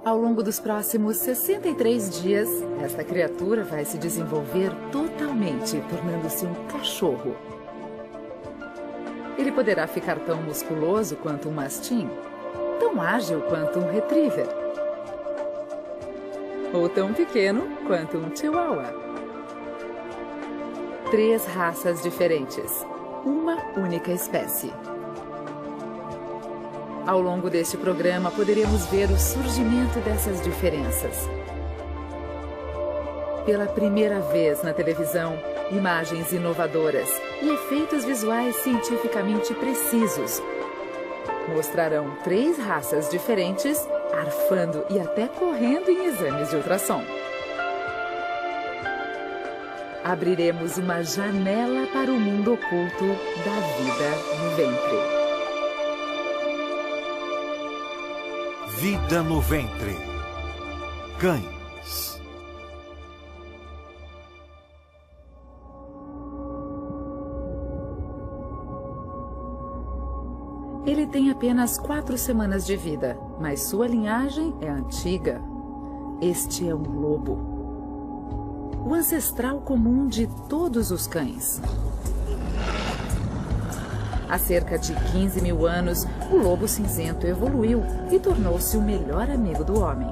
Ao longo dos próximos 63 dias, esta criatura vai se desenvolver totalmente, tornando-se um cachorro. Ele poderá ficar tão musculoso quanto um mastim, tão ágil quanto um retriever, ou tão pequeno quanto um chihuahua. 3 raças diferentes, uma única espécie. Ao longo deste programa, poderemos ver o surgimento dessas diferenças. Pela primeira vez na televisão, imagens inovadoras e efeitos visuais cientificamente precisos mostrarão 3 raças diferentes arfando e até correndo em exames de ultrassom. Abriremos uma janela para o mundo oculto da vida no ventre. Vida no ventre. Cães. Ele tem apenas 4 semanas de vida, mas sua linhagem é antiga. Este é um lobo, o ancestral comum de todos os cães. Há cerca de 15 mil anos, o lobo cinzento evoluiu e tornou-se o melhor amigo do homem.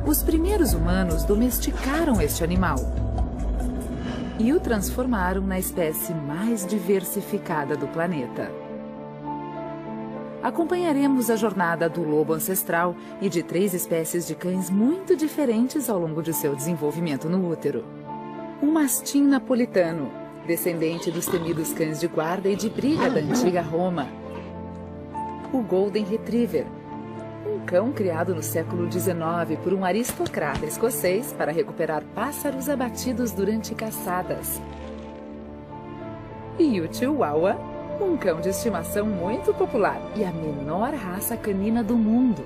Os primeiros humanos domesticaram este animal e o transformaram na espécie mais diversificada do planeta. Acompanharemos a jornada do lobo ancestral e de 3 espécies de cães muito diferentes ao longo de seu desenvolvimento no útero. Um mastim napolitano, descendente dos temidos cães de guarda e de briga da antiga Roma. O Golden Retriever, um cão criado no século XIX por um aristocrata escocês para recuperar pássaros abatidos durante caçadas. E o Chihuahua, um cão de estimação muito popular e a menor raça canina do mundo.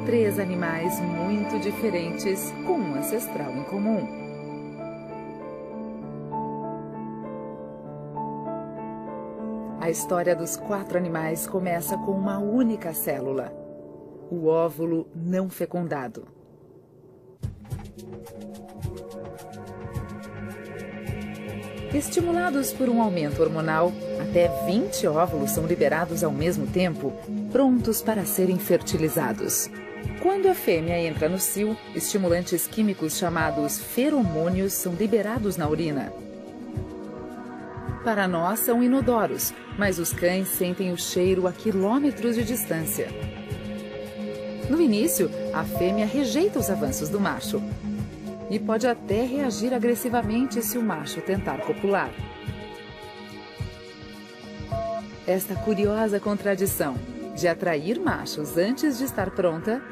Três animais muito diferentes, com um ancestral em comum. A história dos 4 animais começa com uma única célula, o óvulo não fecundado. Estimulados por um aumento hormonal, até 20 óvulos são liberados ao mesmo tempo, prontos para serem fertilizados. Quando a fêmea entra no cio, estimulantes químicos chamados feromônios são liberados na urina. Para nós são inodoros, mas os cães sentem o cheiro a quilômetros de distância. No início, a fêmea rejeita os avanços do macho e pode até reagir agressivamente se o macho tentar copular. Esta curiosa contradição de atrair machos antes de estar pronta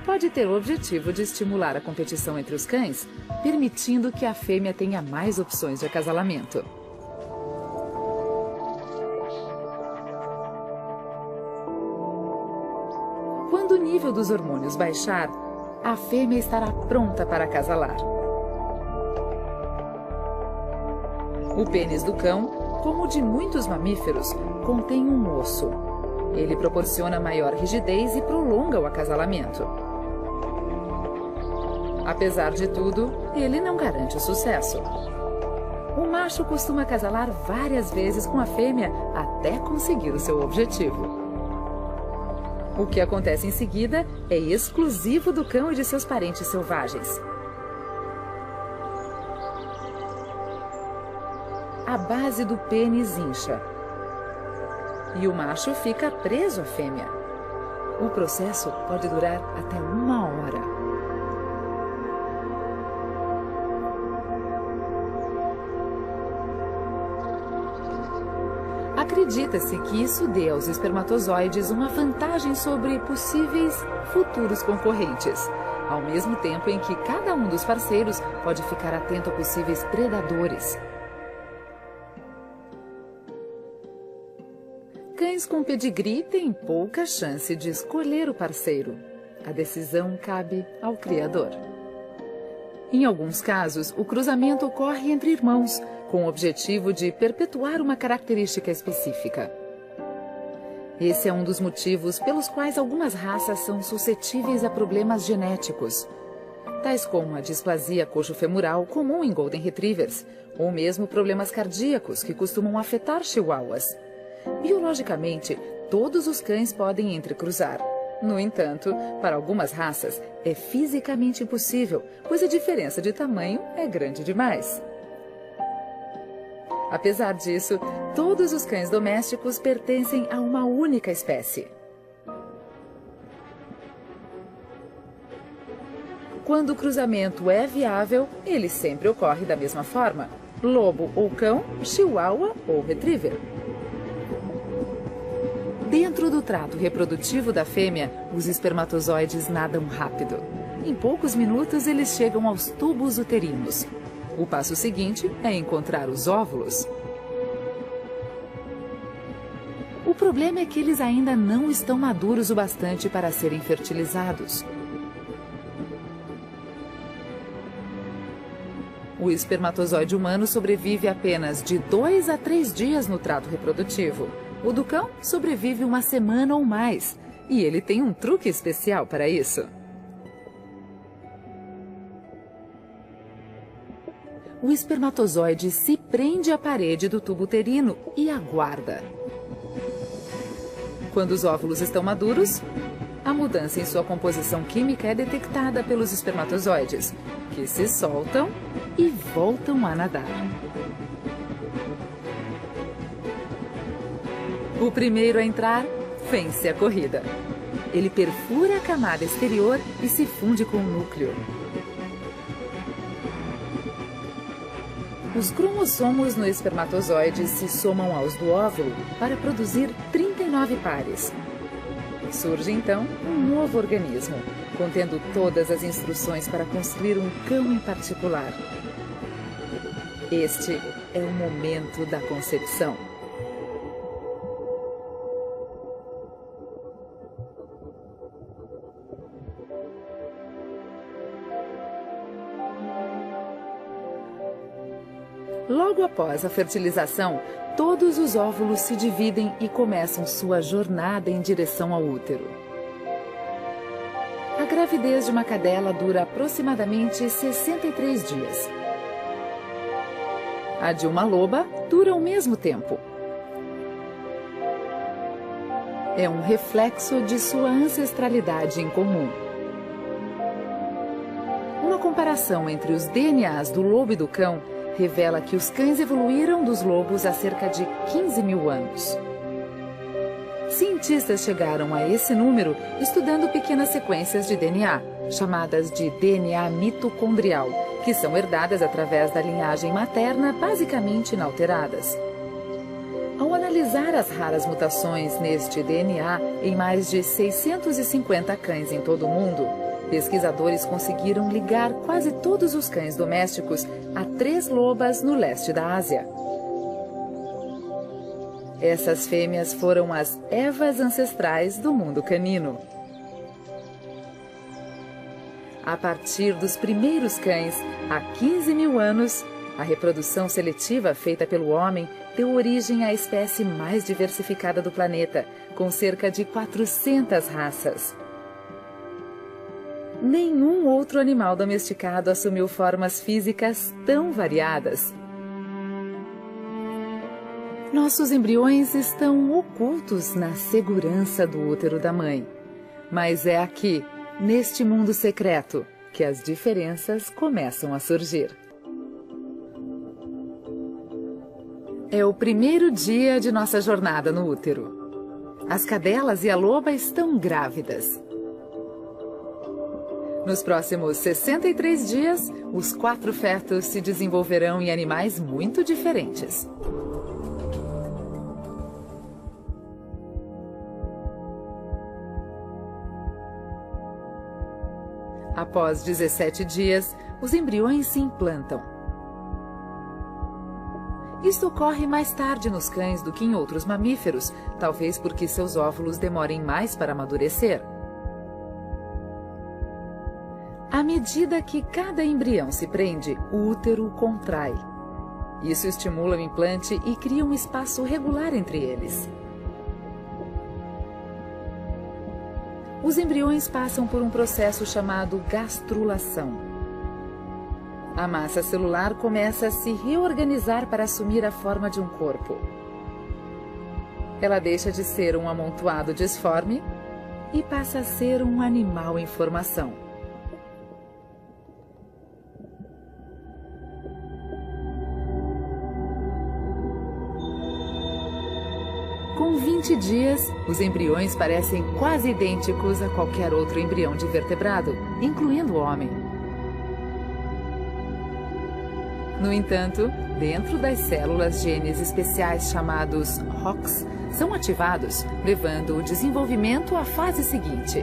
pode ter o objetivo de estimular a competição entre os cães, permitindo que a fêmea tenha mais opções de acasalamento. Quando o nível dos hormônios baixar, a fêmea estará pronta para acasalar. O pênis do cão, como o de muitos mamíferos, contém um osso. Ele proporciona maior rigidez e prolonga o acasalamento. Apesar de tudo, ele não garante o sucesso. O macho costuma acasalar várias vezes com a fêmea até conseguir o seu objetivo. O que acontece em seguida é exclusivo do cão e de seus parentes selvagens. A base do pênis incha e o macho fica preso à fêmea. O processo pode durar até 1 hora. Acredita-se que isso dê aos espermatozoides uma vantagem sobre possíveis futuros concorrentes, ao mesmo tempo em que cada um dos parceiros pode ficar atento a possíveis predadores. Cães com pedigree têm pouca chance de escolher o parceiro. A decisão cabe ao criador. Em alguns casos, o cruzamento ocorre entre irmãos, com o objetivo de perpetuar uma característica específica. Esse é um dos motivos pelos quais algumas raças são suscetíveis a problemas genéticos, tais como a displasia coxofemoral comum em Golden Retrievers, ou mesmo problemas cardíacos que costumam afetar chihuahuas. Biologicamente, todos os cães podem entrecruzar. No entanto, para algumas raças, é fisicamente impossível, pois a diferença de tamanho é grande demais. Apesar disso, todos os cães domésticos pertencem a uma única espécie. Quando o cruzamento é viável, ele sempre ocorre da mesma forma: lobo ou cão, chihuahua ou retriever. Dentro do trato reprodutivo da fêmea, os espermatozoides nadam rápido. Em poucos minutos, eles chegam aos tubos uterinos. O passo seguinte é encontrar os óvulos. O problema é que eles ainda não estão maduros o bastante para serem fertilizados. O espermatozoide humano sobrevive apenas de 2 a 3 dias no trato reprodutivo. O do cão sobrevive uma semana ou mais, e ele tem um truque especial para isso. O espermatozoide se prende à parede do tubo uterino e aguarda. Quando os óvulos estão maduros, a mudança em sua composição química é detectada pelos espermatozoides, que se soltam e voltam a nadar. O primeiro a entrar vence a corrida. Ele perfura a camada exterior e se funde com o núcleo. Os cromossomos no espermatozoide se somam aos do óvulo para produzir 39 pares. Surge então um novo organismo, contendo todas as instruções para construir um cão em particular. Este é o momento da concepção. Logo após a fertilização, todos os óvulos se dividem e começam sua jornada em direção ao útero. A gravidez de uma cadela dura aproximadamente 63 dias. A de uma loba dura o mesmo tempo. É um reflexo de sua ancestralidade em comum. Uma comparação entre os DNAs do lobo e do cão revela que os cães evoluíram dos lobos há cerca de 15 mil anos. Cientistas chegaram a esse número estudando pequenas sequências de DNA, chamadas de DNA mitocondrial, que são herdadas através da linhagem materna basicamente inalteradas. Ao analisar as raras mutações neste DNA em mais de 650 cães em todo o mundo, pesquisadores conseguiram ligar quase todos os cães domésticos a 3 lobas no leste da Ásia. Essas fêmeas foram as Evas ancestrais do mundo canino. A partir dos primeiros cães, há 15 mil anos, a reprodução seletiva feita pelo homem deu origem à espécie mais diversificada do planeta, com cerca de 400 raças. Nenhum outro animal domesticado assumiu formas físicas tão variadas. Nossos embriões estão ocultos na segurança do útero da mãe. Mas é aqui, neste mundo secreto, que as diferenças começam a surgir. É o primeiro dia de nossa jornada no útero. As cadelas e a loba estão grávidas. Nos próximos 63 dias, os 4 fetos se desenvolverão em animais muito diferentes. Após 17 dias, os embriões se implantam. Isto ocorre mais tarde nos cães do que em outros mamíferos, talvez porque seus óvulos demorem mais para amadurecer. À medida medida que cada embrião se prende, o útero contrai. Isso estimula o implante e cria um espaço regular entre eles. Os embriões passam por um processo chamado gastrulação. A massa celular começa a se reorganizar para assumir a forma de um corpo. Ela deixa de ser um amontoado disforme e passa a ser um animal em formação. Com 20 dias, os embriões parecem quase idênticos a qualquer outro embrião de vertebrado, incluindo o homem. No entanto, dentro das células, genes especiais chamados HOX são ativados, levando o desenvolvimento à fase seguinte.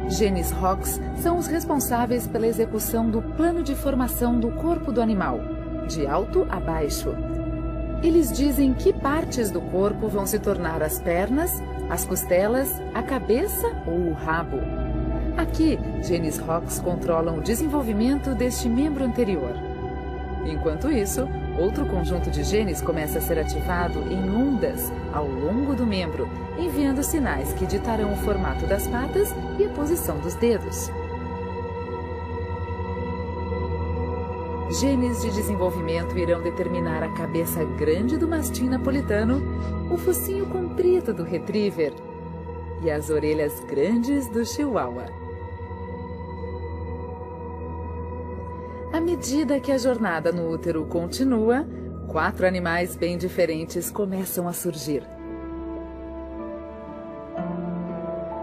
Genes HOX são os responsáveis pela execução do plano de formação do corpo do animal, de alto a baixo. Eles dizem que partes do corpo vão se tornar as pernas, as costelas, a cabeça ou o rabo. Aqui, genes HOX controlam o desenvolvimento deste membro anterior. Enquanto isso, outro conjunto de genes começa a ser ativado em ondas ao longo do membro, enviando sinais que ditarão o formato das patas e a posição dos dedos. Genes de desenvolvimento irão determinar a cabeça grande do mastim napolitano, o focinho comprido do retriever e as orelhas grandes do chihuahua. À medida que a jornada no útero continua, 4 animais bem diferentes começam a surgir.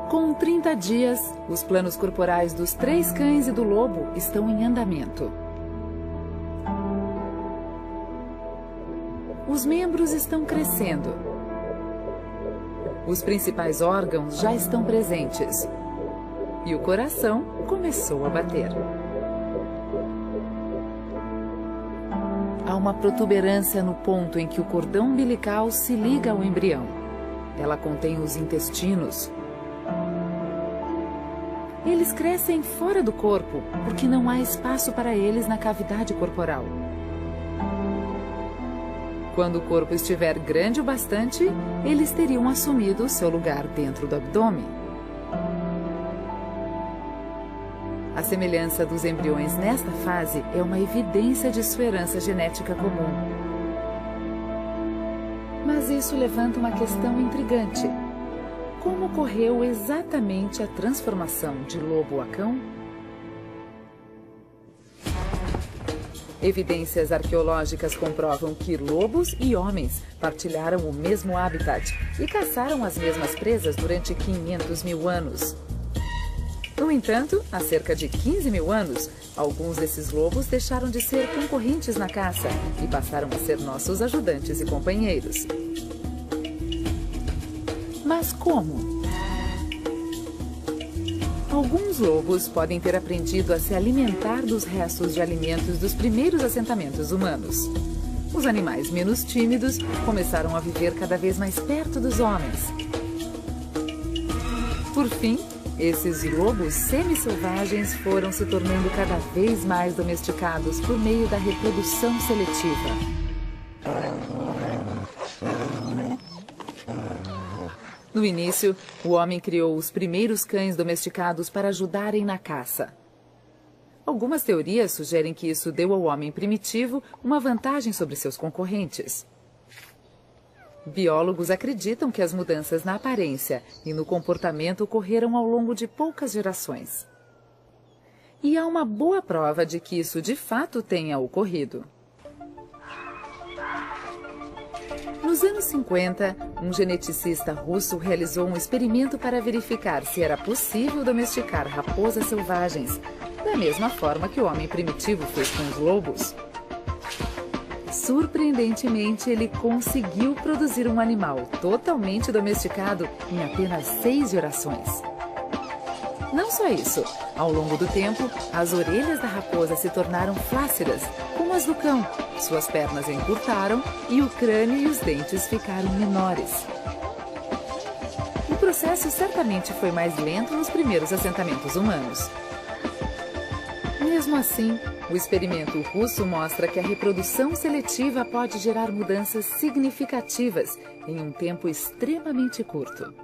Com 30 dias, os planos corporais dos 3 cães e do lobo estão em andamento. Os membros estão crescendo. Os principais órgãos já estão presentes. E o coração começou a bater. Há uma protuberância no ponto em que o cordão umbilical se liga ao embrião. Ela contém os intestinos. Eles crescem fora do corpo, porque não há espaço para eles na cavidade corporal. Quando o corpo estiver grande o bastante, eles teriam assumido seu lugar dentro do abdômen. A semelhança dos embriões nesta fase é uma evidência de sua herança genética comum. Mas isso levanta uma questão intrigante. Como ocorreu exatamente a transformação de lobo a cão? Evidências arqueológicas comprovam que lobos e homens partilharam o mesmo habitat e caçaram as mesmas presas durante 500 mil anos. No entanto, há cerca de 15 mil anos, alguns desses lobos deixaram de ser concorrentes na caça e passaram a ser nossos ajudantes e companheiros. Mas como? Alguns lobos podem ter aprendido a se alimentar dos restos de alimentos dos primeiros assentamentos humanos. Os animais menos tímidos começaram a viver cada vez mais perto dos homens. Por fim, esses lobos semi-selvagens foram se tornando cada vez mais domesticados por meio da reprodução seletiva. No início, o homem criou os primeiros cães domesticados para ajudarem na caça. Algumas teorias sugerem que isso deu ao homem primitivo uma vantagem sobre seus concorrentes. Biólogos acreditam que as mudanças na aparência e no comportamento ocorreram ao longo de poucas gerações. E há uma boa prova de que isso de fato tenha ocorrido. Nos anos 50, um geneticista russo realizou um experimento para verificar se era possível domesticar raposas selvagens, da mesma forma que o homem primitivo fez com os lobos. Surpreendentemente, ele conseguiu produzir um animal totalmente domesticado em apenas 6 gerações. Não só isso, ao longo do tempo, as orelhas da raposa se tornaram flácidas, como as do cão, suas pernas encurtaram e o crânio e os dentes ficaram menores. O processo certamente foi mais lento nos primeiros assentamentos humanos. Mesmo assim, o experimento russo mostra que a reprodução seletiva pode gerar mudanças significativas em um tempo extremamente curto.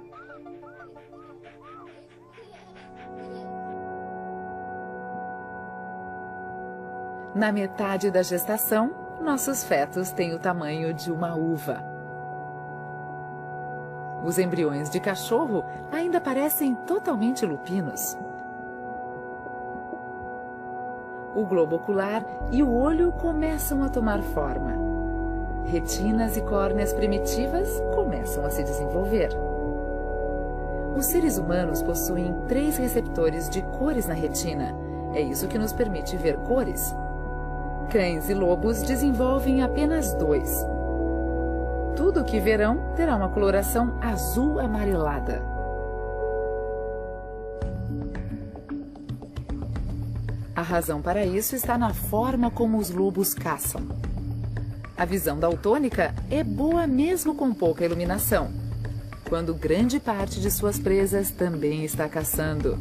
Na metade da gestação, nossos fetos têm o tamanho de uma uva. Os embriões de cachorro ainda parecem totalmente lupinos. O globo ocular e o olho começam a tomar forma. Retinas e córneas primitivas começam a se desenvolver. Os seres humanos possuem 3 receptores de cores na retina. É isso que nos permite ver cores. Cães e lobos desenvolvem apenas 2. Tudo o que verão terá uma coloração azul amarelada. A razão para isso está na forma como os lobos caçam. A visão daltônica é boa mesmo com pouca iluminação, quando grande parte de suas presas também está caçando.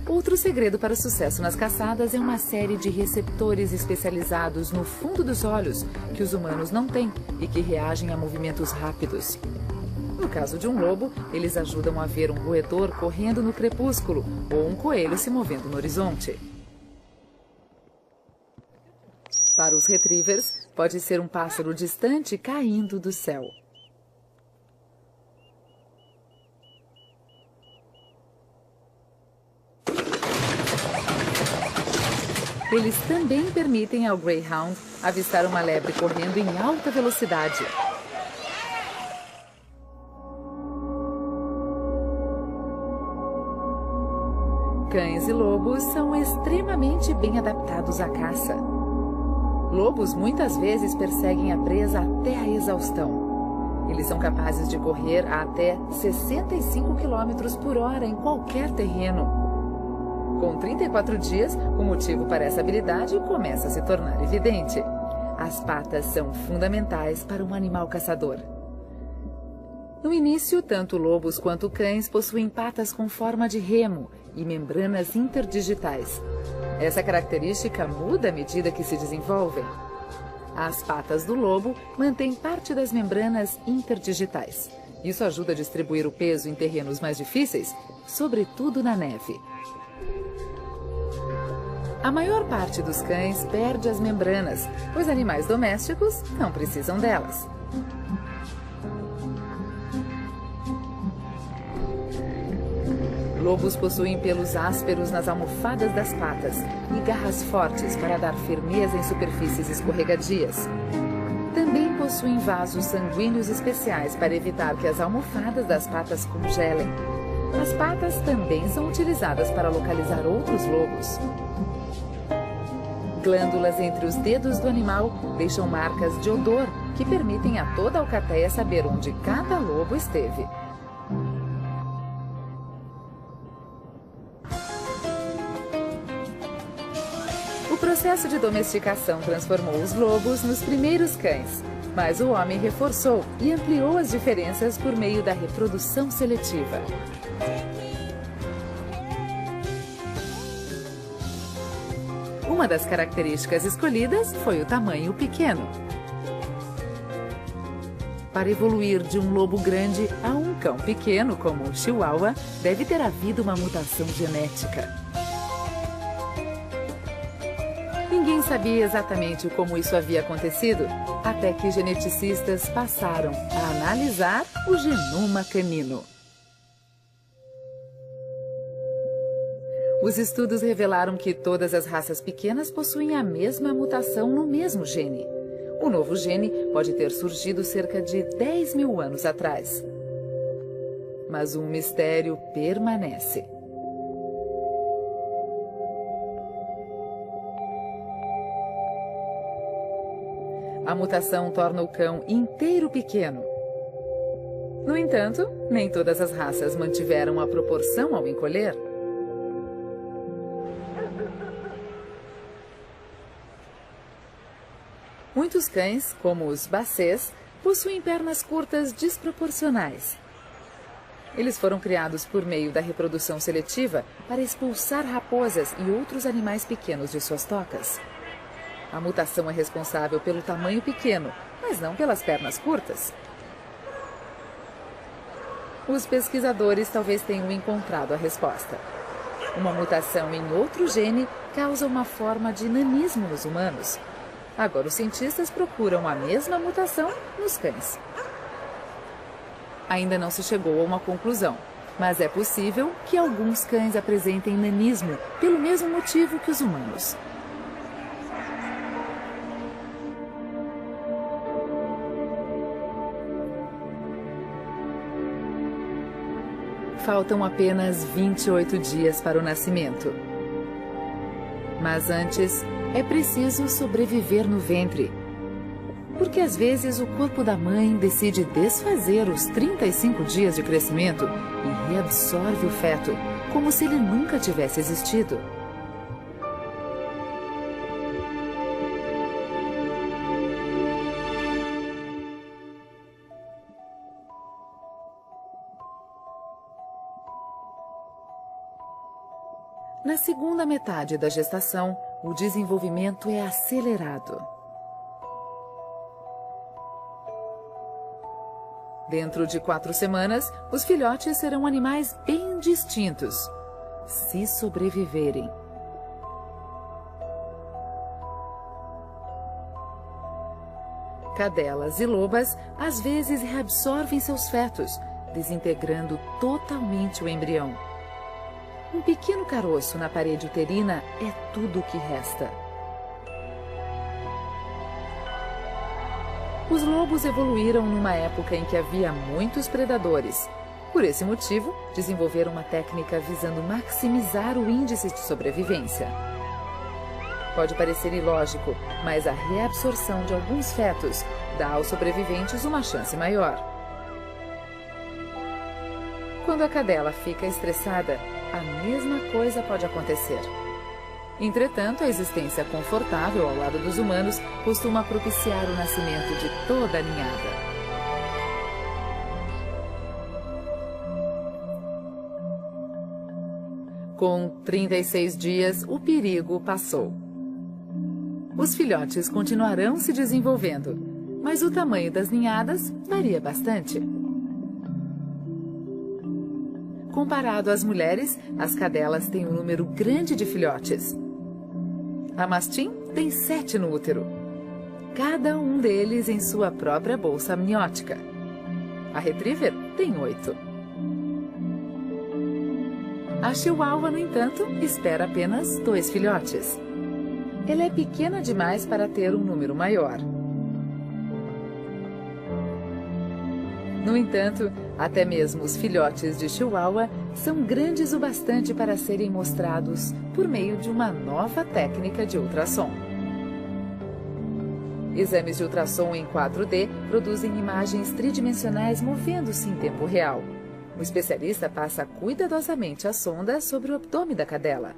Outro segredo para o sucesso nas caçadas é uma série de receptores especializados no fundo dos olhos que os humanos não têm e que reagem a movimentos rápidos. No caso de um lobo, eles ajudam a ver um roedor correndo no crepúsculo ou um coelho se movendo no horizonte. Para os retrievers, pode ser um pássaro distante caindo do céu. Eles também permitem ao Greyhound avistar uma lebre correndo em alta velocidade. Cães e lobos são extremamente bem adaptados à caça. Lobos muitas vezes perseguem a presa até a exaustão. Eles são capazes de correr a até 65 km por hora em qualquer terreno. Com 34 dias, o motivo para essa habilidade começa a se tornar evidente. As patas são fundamentais para um animal caçador. No início, tanto lobos quanto cães possuem patas com forma de remo e membranas interdigitais. Essa característica muda à medida que se desenvolvem. As patas do lobo mantêm parte das membranas interdigitais. Isso ajuda a distribuir o peso em terrenos mais difíceis, sobretudo na neve. A maior parte dos cães perde as membranas, pois animais domésticos não precisam delas. Lobos possuem pelos ásperos nas almofadas das patas e garras fortes para dar firmeza em superfícies escorregadias. Também possuem vasos sanguíneos especiais para evitar que as almofadas das patas congelem. As patas também são utilizadas para localizar outros lobos. Glândulas entre os dedos do animal deixam marcas de odor que permitem a toda a alcateia saber onde cada lobo esteve. O processo de domesticação transformou os lobos nos primeiros cães, mas o homem reforçou e ampliou as diferenças por meio da reprodução seletiva. Uma das características escolhidas foi o tamanho pequeno. Para evoluir de um lobo grande a um cão pequeno, como o Chihuahua, deve ter havido uma mutação genética. Ninguém sabia exatamente como isso havia acontecido, até que geneticistas passaram a analisar o genoma canino. Os estudos revelaram que todas as raças pequenas possuem a mesma mutação no mesmo gene. O novo gene pode ter surgido cerca de 10 mil anos atrás. Mas um mistério permanece. A mutação torna o cão inteiro pequeno. No entanto, nem todas as raças mantiveram a proporção ao encolher. Muitos cães, como os Basset, possuem pernas curtas desproporcionais. Eles foram criados por meio da reprodução seletiva para expulsar raposas e outros animais pequenos de suas tocas. A mutação é responsável pelo tamanho pequeno, mas não pelas pernas curtas. Os pesquisadores talvez tenham encontrado a resposta. Uma mutação em outro gene causa uma forma de nanismo nos humanos. Agora os cientistas procuram a mesma mutação nos cães. Ainda não se chegou a uma conclusão, mas é possível que alguns cães apresentem nanismo pelo mesmo motivo que os humanos. Faltam apenas 28 dias para o nascimento. Mas antes, é preciso sobreviver no ventre. Porque às vezes o corpo da mãe decide desfazer os 35 dias de crescimento e reabsorve o feto, como se ele nunca tivesse existido. Na segunda metade da gestação, o desenvolvimento é acelerado. Dentro de 4 semanas, os filhotes serão animais bem distintos, se sobreviverem. Cadelas e lobas às vezes reabsorvem seus fetos, desintegrando totalmente o embrião. Um pequeno caroço na parede uterina é tudo o que resta. Os lobos evoluíram numa época em que havia muitos predadores. Por esse motivo, desenvolveram uma técnica visando maximizar o índice de sobrevivência. Pode parecer ilógico, mas a reabsorção de alguns fetos dá aos sobreviventes uma chance maior. Quando a cadela fica estressada, a mesma coisa pode acontecer. Entretanto, a existência confortável ao lado dos humanos costuma propiciar o nascimento de toda a ninhada. Com 36 dias, o perigo passou. Os filhotes continuarão se desenvolvendo, mas o tamanho das ninhadas varia bastante. Comparado às mulheres, as cadelas têm um número grande de filhotes. A mastim tem 7 no útero, cada um deles em sua própria bolsa amniótica. A retriever tem 8. A chihuahua, no entanto, espera apenas 2 filhotes. Ela é pequena demais para ter um número maior. No entanto, até mesmo os filhotes de chihuahua são grandes o bastante para serem mostrados por meio de uma nova técnica de ultrassom. Exames de ultrassom em 4D produzem imagens tridimensionais movendo-se em tempo real. O especialista passa cuidadosamente a sonda sobre o abdômen da cadela.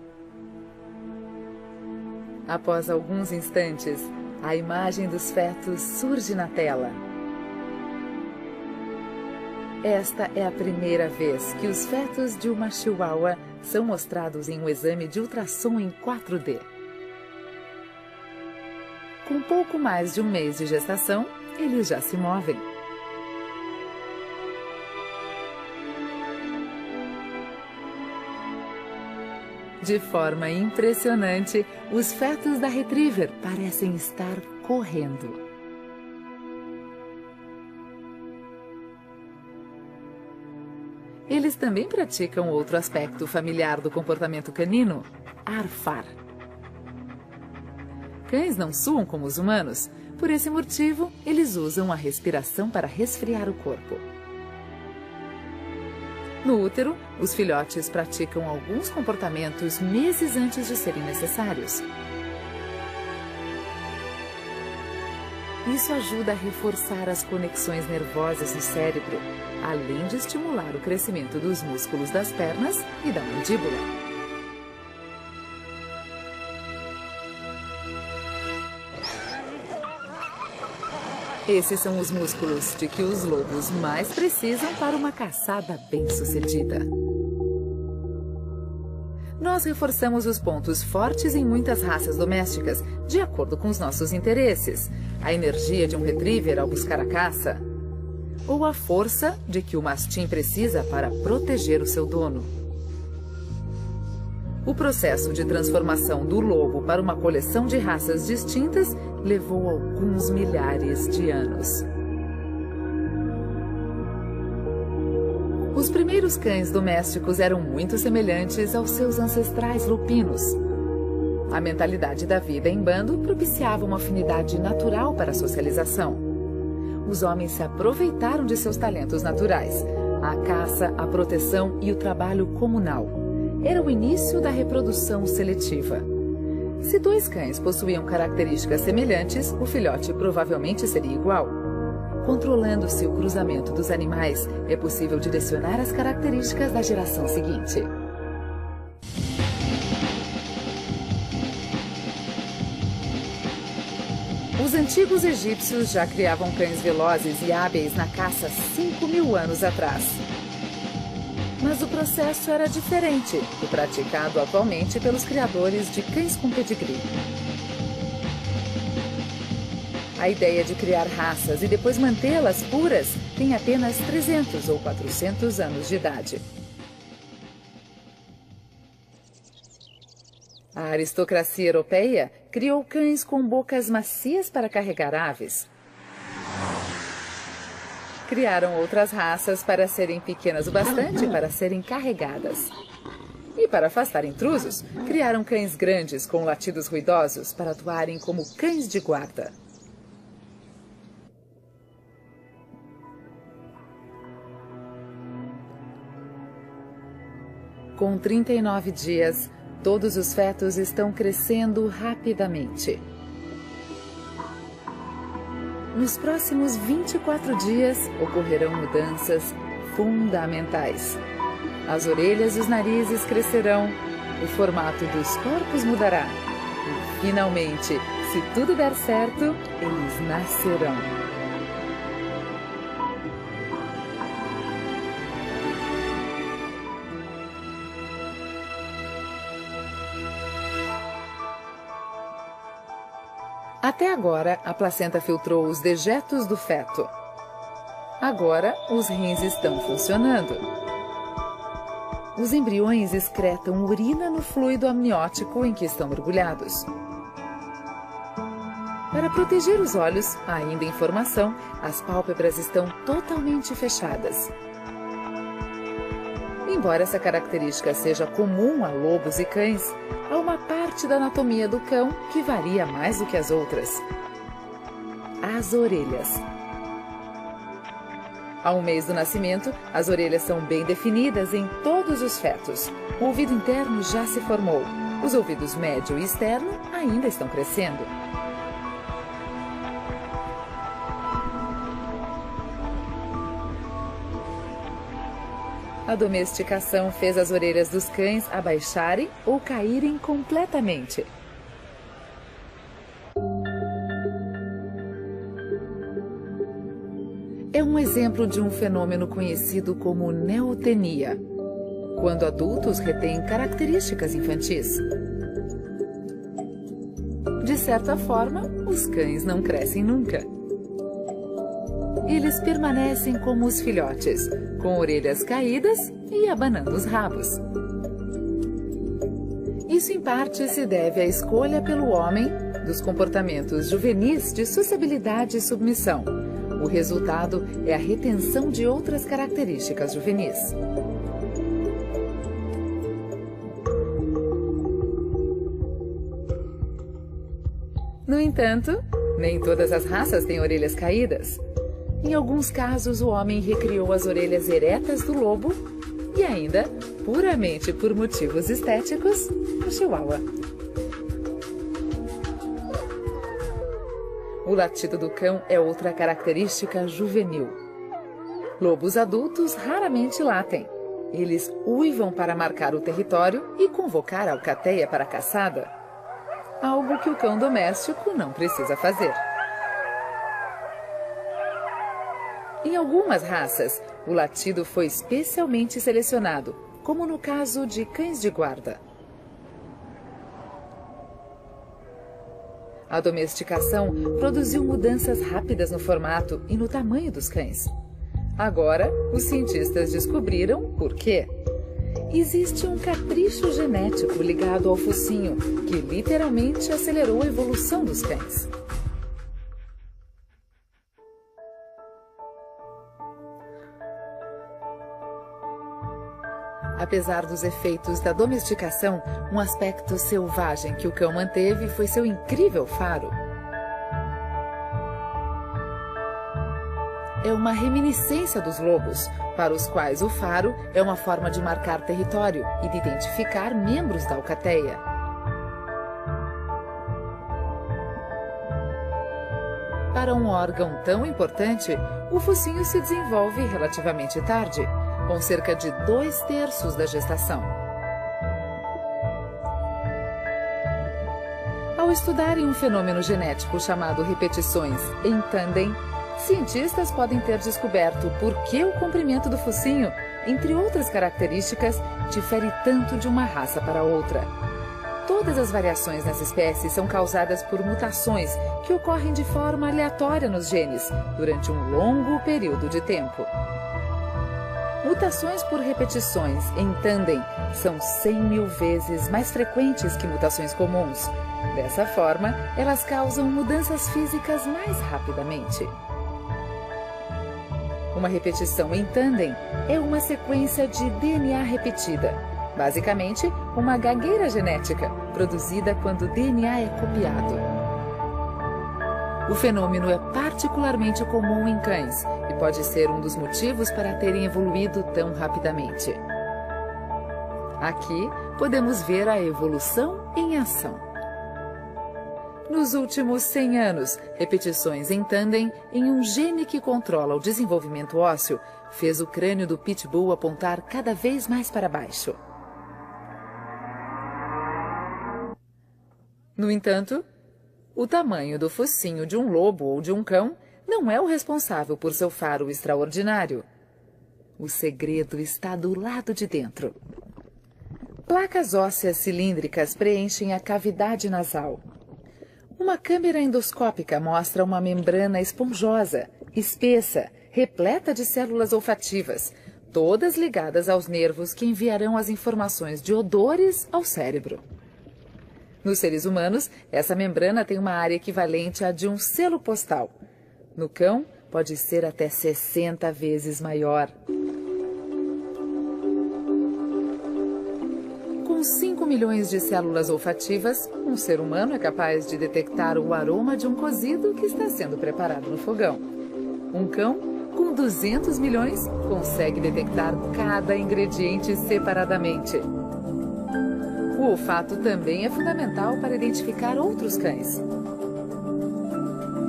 Após alguns instantes, a imagem dos fetos surge na tela. Esta é a primeira vez que os fetos de uma chihuahua são mostrados em um exame de ultrassom em 4D. Com pouco mais de um mês de gestação, eles já se movem. De forma impressionante, os fetos da retriever parecem estar correndo. Eles também praticam outro aspecto familiar do comportamento canino, arfar. Cães não suam como os humanos, por esse motivo, eles usam a respiração para resfriar o corpo. No útero, os filhotes praticam alguns comportamentos meses antes de serem necessários. Isso ajuda a reforçar as conexões nervosas do cérebro, além de estimular o crescimento dos músculos das pernas e da mandíbula. Esses são os músculos de que os lobos mais precisam para uma caçada bem-sucedida. Nós reforçamos os pontos fortes em muitas raças domésticas, de acordo com os nossos interesses. A energia de um retriever ao buscar a caça, ou a força de que o mastim precisa para proteger o seu dono. O processo de transformação do lobo para uma coleção de raças distintas levou alguns milhares de anos. Os primeiros cães domésticos eram muito semelhantes aos seus ancestrais lupinos. A mentalidade da vida em bando propiciava uma afinidade natural para a socialização. Os homens se aproveitaram de seus talentos naturais, a caça, a proteção e o trabalho comunal. Era o início da reprodução seletiva. Se dois cães possuíam características semelhantes, o filhote provavelmente seria igual. Controlando-se o cruzamento dos animais, é possível direcionar as características da geração seguinte. Os antigos egípcios já criavam cães velozes e hábeis na caça 5.000 anos atrás. Mas o processo era diferente do praticado atualmente pelos criadores de cães com pedigree. A ideia de criar raças e depois mantê-las puras tem apenas 300 ou 400 anos de idade. A aristocracia europeia criou cães com bocas macias para carregar aves. Criaram outras raças para serem pequenas o bastante para serem carregadas. E para afastar intrusos, criaram cães grandes com latidos ruidosos para atuarem como cães de guarda. Com 39 dias, todos os fetos estão crescendo rapidamente. Nos próximos 24 dias, ocorrerão mudanças fundamentais. As orelhas e os narizes crescerão, o formato dos corpos mudará. E, finalmente, se tudo der certo, eles nascerão. Até agora, a placenta filtrou os dejetos do feto. Agora, os rins estão funcionando. Os embriões excretam urina no fluido amniótico em que estão mergulhados. Para proteger os olhos, ainda em formação, as pálpebras estão totalmente fechadas. Embora essa característica seja comum a lobos e cães, há uma parte da anatomia do cão que varia mais do que as outras: as orelhas. Ao mês do nascimento, as orelhas são bem definidas em todos os fetos. O ouvido interno já se formou. Os ouvidos médio e externo ainda estão crescendo. A domesticação fez as orelhas dos cães abaixarem ou caírem completamente. É um exemplo de um fenômeno conhecido como neotenia, quando adultos retêm características infantis. De certa forma, os cães não crescem nunca. Eles permanecem como os filhotes, com orelhas caídas e abanando os rabos. Isso, em parte, se deve à escolha pelo homem dos comportamentos juvenis de sociabilidade e submissão. O resultado é a retenção de outras características juvenis. No entanto, nem todas as raças têm orelhas caídas. Em alguns casos, o homem recriou as orelhas eretas do lobo e ainda, puramente por motivos estéticos, o chihuahua. O latido do cão é outra característica juvenil. Lobos adultos raramente latem. Eles uivam para marcar o território e convocar a alcateia para a caçada, algo que o cão doméstico não precisa fazer. Em algumas raças, o latido foi especialmente selecionado, como no caso de cães de guarda. A domesticação produziu mudanças rápidas no formato e no tamanho dos cães. Agora, os cientistas descobriram por quê. Existe um capricho genético ligado ao focinho, que literalmente acelerou a evolução dos cães. Apesar dos efeitos da domesticação, um aspecto selvagem que o cão manteve foi seu incrível faro. É uma reminiscência dos lobos, para os quais o faro é uma forma de marcar território e de identificar membros da alcateia. Para um órgão tão importante, o focinho se desenvolve relativamente tarde, com cerca de 2/3 da gestação. Ao estudarem um fenômeno genético chamado repetições em tandem, cientistas podem ter descoberto por que o comprimento do focinho, entre outras características, difere tanto de uma raça para outra. Todas as variações nessa espécie são causadas por mutações que ocorrem de forma aleatória nos genes durante um longo período de tempo. Mutações por repetições em tandem são 100.000 vezes mais frequentes que mutações comuns. Dessa forma, elas causam mudanças físicas mais rapidamente. Uma repetição em tandem é uma sequência de DNA repetida, basicamente uma gagueira genética produzida quando o DNA é copiado. O fenômeno é particularmente comum em cães e pode ser um dos motivos para terem evoluído tão rapidamente. Aqui podemos ver a evolução em ação. Nos últimos 100 anos, repetições em tandem em um gene que controla o desenvolvimento ósseo fez o crânio do pitbull apontar cada vez mais para baixo. No entanto, o tamanho do focinho de um lobo ou de um cão não é o responsável por seu faro extraordinário. O segredo está do lado de dentro. Placas ósseas cilíndricas preenchem a cavidade nasal. Uma câmera endoscópica mostra uma membrana esponjosa, espessa, repleta de células olfativas, todas ligadas aos nervos que enviarão as informações de odores ao cérebro. Nos seres humanos, essa membrana tem uma área equivalente à de um selo postal. No cão, pode ser até 60 vezes maior. Com 5 milhões de células olfativas, um ser humano é capaz de detectar o aroma de um cozido que está sendo preparado no fogão. Um cão, com 200 milhões, consegue detectar cada ingrediente separadamente. O olfato também é fundamental para identificar outros cães.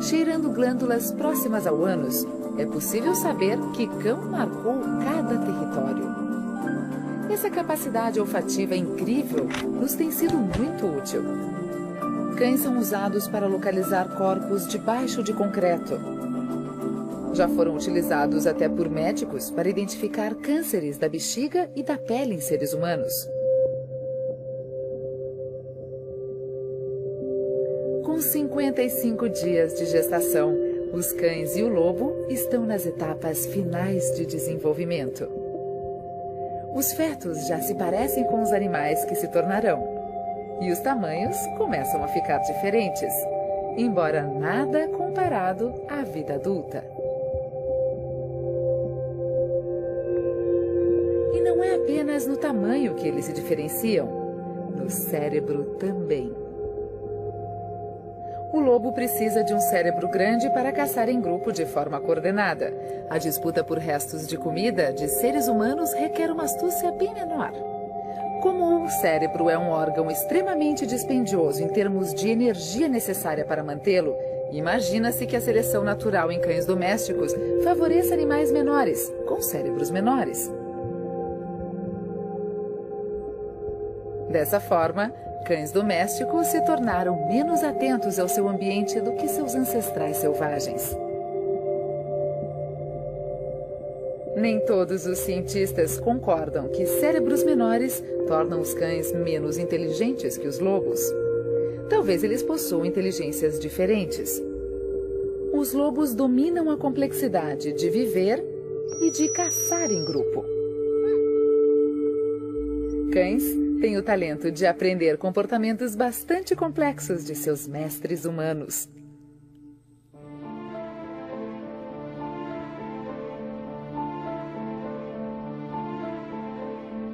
Cheirando glândulas próximas ao ânus, é possível saber que cão marcou cada território. Essa capacidade olfativa incrível nos tem sido muito útil. Cães são usados para localizar corpos debaixo de concreto. Já foram utilizados até por médicos para identificar cânceres da bexiga e da pele em seres humanos. Com 55 dias de gestação, os cães e o lobo estão nas etapas finais de desenvolvimento. Os fetos já se parecem com os animais que se tornarão, e os tamanhos começam a ficar diferentes, embora nada comparado à vida adulta. E não é apenas no tamanho que eles se diferenciam, no cérebro também. O lobo precisa de um cérebro grande para caçar em grupo de forma coordenada. A disputa por restos de comida de seres humanos requer uma astúcia bem menor. Como o cérebro é um órgão extremamente dispendioso em termos de energia necessária para mantê-lo, imagina-se que a seleção natural em cães domésticos favoreça animais menores, com cérebros menores. Dessa forma, cães domésticos se tornaram menos atentos ao seu ambiente do que seus ancestrais selvagens. Nem todos os cientistas concordam que cérebros menores tornam os cães menos inteligentes que os lobos. Talvez eles possuam inteligências diferentes. Os lobos dominam a complexidade de viver e de caçar em grupo. Cães têm o talento de aprender comportamentos bastante complexos de seus mestres humanos.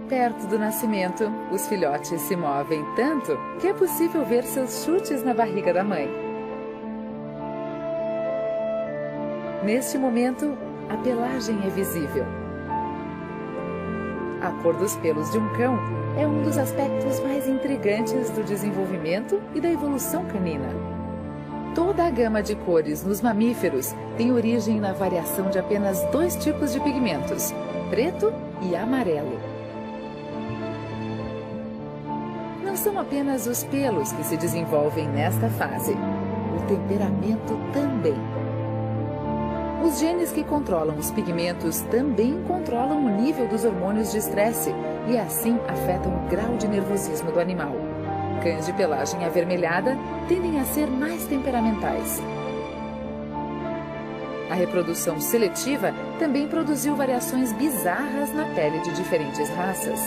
Perto do nascimento, os filhotes se movem tanto que é possível ver seus chutes na barriga da mãe. Neste momento, a pelagem é visível. A cor dos pelos de um cão é um dos aspectos mais intrigantes do desenvolvimento e da evolução canina. Toda a gama de cores nos mamíferos tem origem na variação de apenas 2 tipos de pigmentos, preto e amarelo. Não são apenas os pelos que se desenvolvem nesta fase, o temperamento também. Os genes que controlam os pigmentos também controlam o nível dos hormônios de estresse e assim afetam o grau de nervosismo do animal. Cães de pelagem avermelhada tendem a ser mais temperamentais. A reprodução seletiva também produziu variações bizarras na pele de diferentes raças.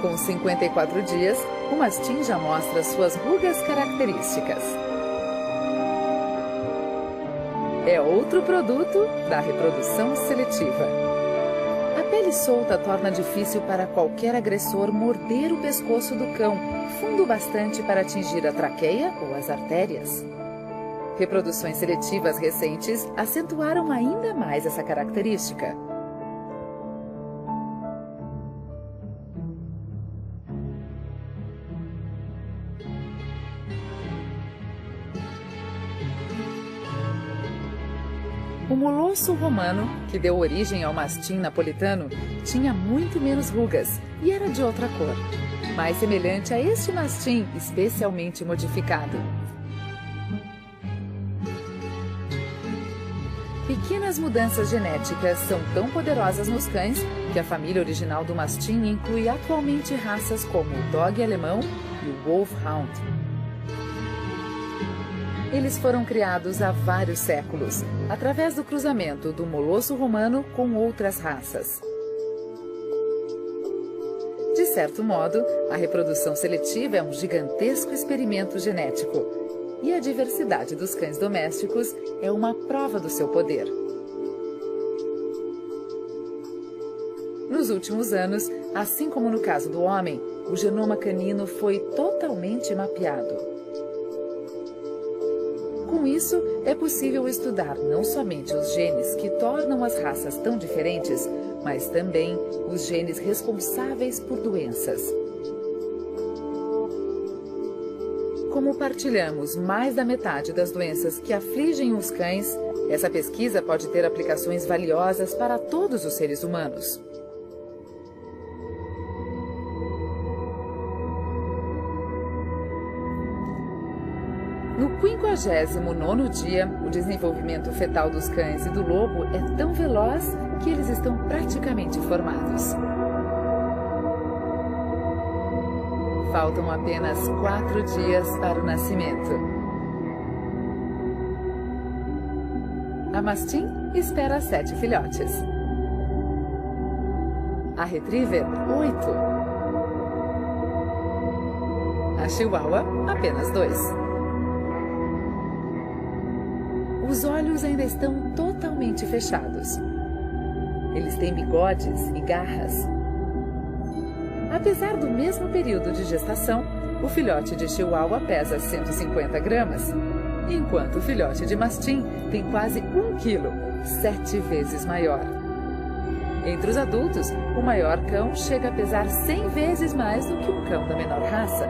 Com 54 dias, o mastim já mostra suas rugas características. É outro produto da reprodução seletiva. A pele solta torna difícil para qualquer agressor morder o pescoço do cão, fundo bastante para atingir a traqueia ou as artérias. Reproduções seletivas recentes acentuaram ainda mais essa característica. O Molosso romano, que deu origem ao mastim napolitano, tinha muito menos rugas e era de outra cor, mais semelhante a este mastim especialmente modificado. Pequenas mudanças genéticas são tão poderosas nos cães que a família original do mastim inclui atualmente raças como o Dog alemão e o Wolfhound. Eles foram criados há vários séculos, através do cruzamento do Molosso romano com outras raças. De certo modo, a reprodução seletiva é um gigantesco experimento genético, e a diversidade dos cães domésticos é uma prova do seu poder. Nos últimos anos, assim como no caso do homem, o genoma canino foi totalmente mapeado. Com isso, é possível estudar não somente os genes que tornam as raças tão diferentes, mas também os genes responsáveis por doenças. Como partilhamos mais da metade das doenças que afligem os cães, essa pesquisa pode ter aplicações valiosas para todos os seres humanos. No 59º dia, o desenvolvimento fetal dos cães e do lobo é tão veloz que eles estão praticamente formados. Faltam apenas 4 dias para o nascimento. A mastim espera 7 filhotes. A retriever, 8. A chihuahua, apenas 2. Os olhos ainda estão totalmente fechados. Eles têm bigodes e garras. Apesar do mesmo período de gestação, o filhote de chihuahua pesa 150 gramas, enquanto o filhote de mastim tem quase 1 quilo, 7 vezes maior. Entre os adultos, o maior cão chega a pesar 100 vezes mais do que um cão da menor raça.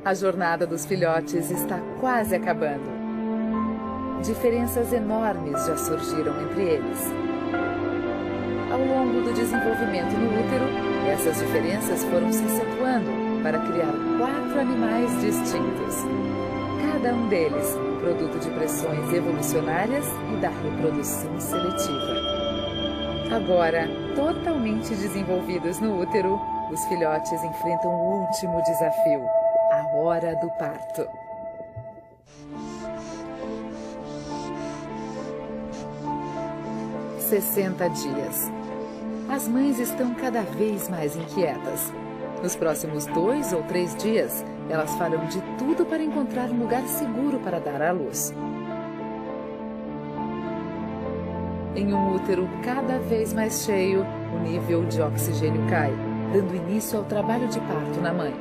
A jornada dos filhotes está quase acabando. Diferenças enormes já surgiram entre eles. Ao longo do desenvolvimento no útero, essas diferenças foram se acentuando para criar 4 animais distintos. Cada um deles, produto de pressões evolucionárias e da reprodução seletiva. Agora, totalmente desenvolvidos no útero, os filhotes enfrentam o último desafio, a hora do parto. – 60 dias. As mães estão cada vez mais inquietas. Nos próximos 2 ou 3 dias, elas farão de tudo para encontrar um lugar seguro para dar à luz. Em um útero cada vez mais cheio, o nível de oxigênio cai, dando início ao trabalho de parto na mãe.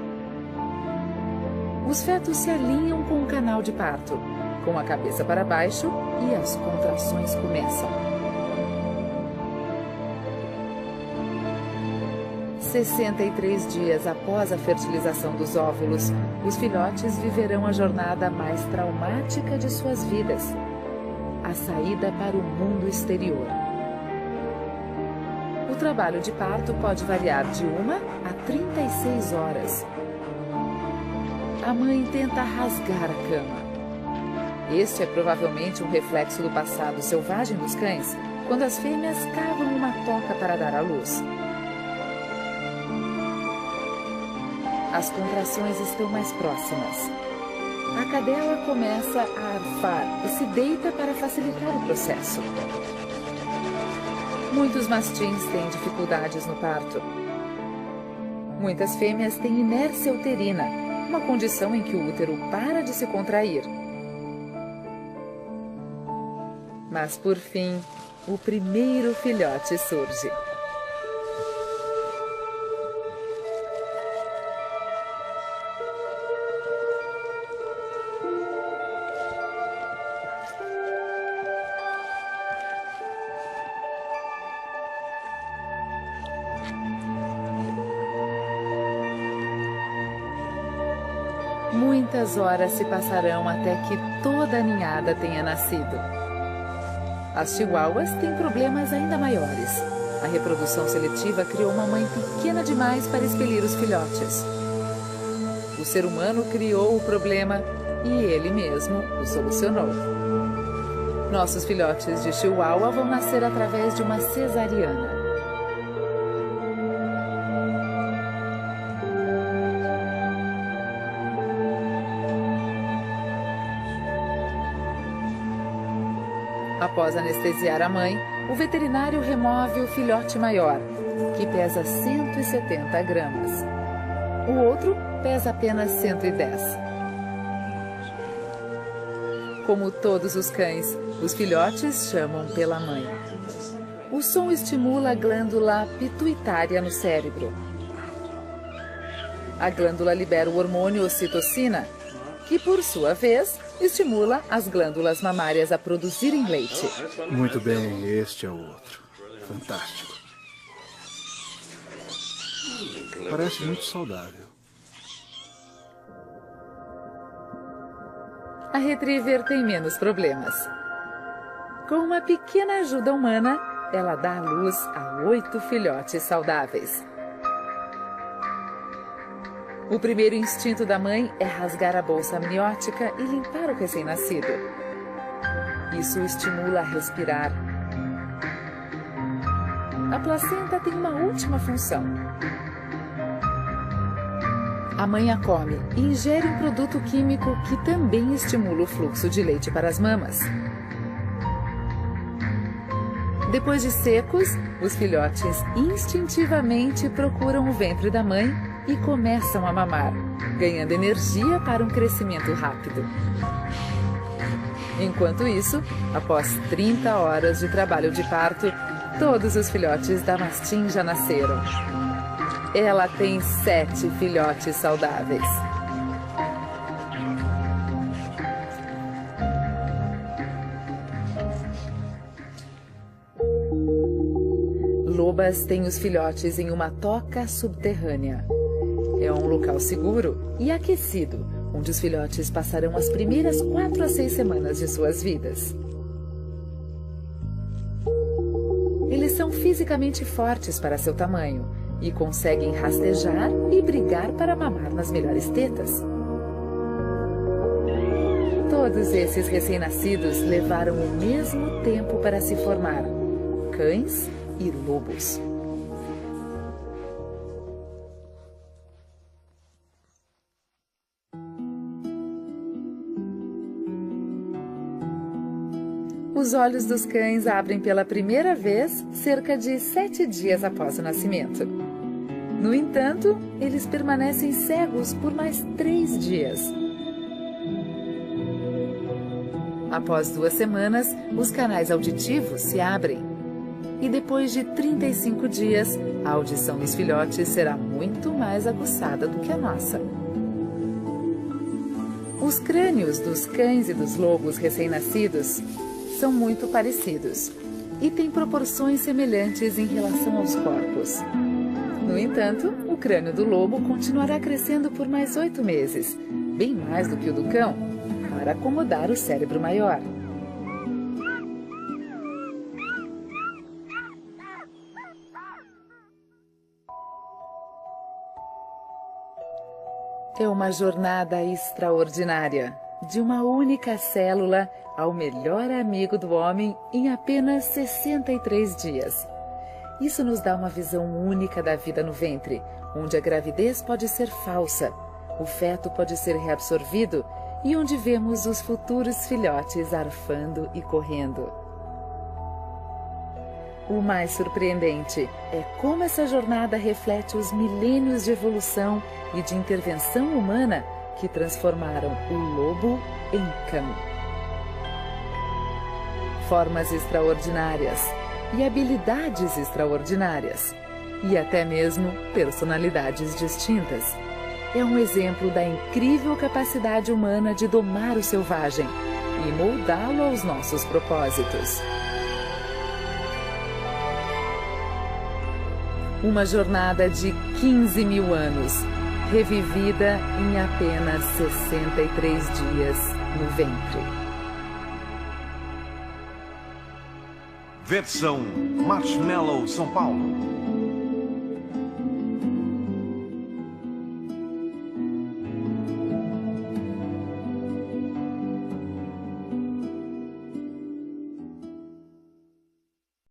Os fetos se alinham com o canal de parto, com a cabeça para baixo, e as contrações começam. 63 dias após a fertilização dos óvulos, os filhotes viverão a jornada mais traumática de suas vidas, a saída para o mundo exterior. O trabalho de parto pode variar de 1 a 36 horas. A mãe tenta rasgar a cama. Este é provavelmente um reflexo do passado selvagem dos cães, quando as fêmeas cavam uma toca para dar à luz. As contrações estão mais próximas. A cadela começa a arfar e se deita para facilitar o processo. Muitos mastins têm dificuldades no parto. Muitas fêmeas têm inércia uterina, uma condição em que o útero para de se contrair. Mas, por fim, o primeiro filhote surge. Muitas horas se passarão até que toda a ninhada tenha nascido. As chihuahuas têm problemas ainda maiores. A reprodução seletiva criou uma mãe pequena demais para expelir os filhotes. O ser humano criou o problema e ele mesmo o solucionou. Nossos filhotes de chihuahua vão nascer através de uma cesariana. Após anestesiar a mãe, o veterinário remove o filhote maior, que pesa 170 gramas. O outro pesa apenas 110. Como todos os cães, os filhotes chamam pela mãe. O som estimula a glândula pituitária no cérebro. A glândula libera o hormônio ocitocina, que, por sua vez, estimula as glândulas mamárias a produzirem leite. Muito bem, este é o outro. Fantástico. Parece muito saudável. A retriever tem menos problemas. Com uma pequena ajuda humana, ela dá à luz a 8 filhotes saudáveis. O primeiro instinto da mãe é rasgar a bolsa amniótica e limpar o recém-nascido. Isso o estimula a respirar. A placenta tem uma última função. A mãe a come e ingere um produto químico que também estimula o fluxo de leite para as mamas. Depois de secos, os filhotes instintivamente procuram o ventre da mãe e começam a mamar, ganhando energia para um crescimento rápido. Enquanto isso, após 30 horas de trabalho de parto, todos os filhotes da mastim já nasceram. Ela tem 7 filhotes saudáveis. Lobas têm os filhotes em uma toca subterrânea. É um local seguro e aquecido, onde os filhotes passarão as primeiras 4 a 6 semanas de suas vidas. Eles são fisicamente fortes para seu tamanho e conseguem rastejar e brigar para mamar nas melhores tetas. Todos esses recém-nascidos levaram o mesmo tempo para se formar: cães e lobos. Os olhos dos cães abrem pela primeira vez cerca de 7 dias após o nascimento. No entanto, eles permanecem cegos por mais 3 dias. Após 2 semanas, os canais auditivos se abrem. E depois de 35 dias, a audição dos filhotes será muito mais aguçada do que a nossa. Os crânios dos cães e dos lobos recém-nascidos são muito parecidos e têm proporções semelhantes em relação aos corpos. No entanto, o crânio do lobo continuará crescendo por mais 8 meses, bem mais do que o do cão, para acomodar o cérebro maior. É uma jornada extraordinária, de uma única célula ao melhor amigo do homem em apenas 63 dias. Isso nos dá uma visão única da vida no ventre, onde a gravidez pode ser falsa, o feto pode ser reabsorvido e onde vemos os futuros filhotes arfando e correndo. O mais surpreendente é como essa jornada reflete os milênios de evolução e de intervenção humana que transformaram o lobo em cão. Formas extraordinárias e habilidades extraordinárias, e até mesmo personalidades distintas. É um exemplo da incrível capacidade humana de domar o selvagem e moldá-lo aos nossos propósitos. Uma jornada de 15.000 anos, revivida em apenas 63 dias no ventre. Versão Marshmallow São Paulo.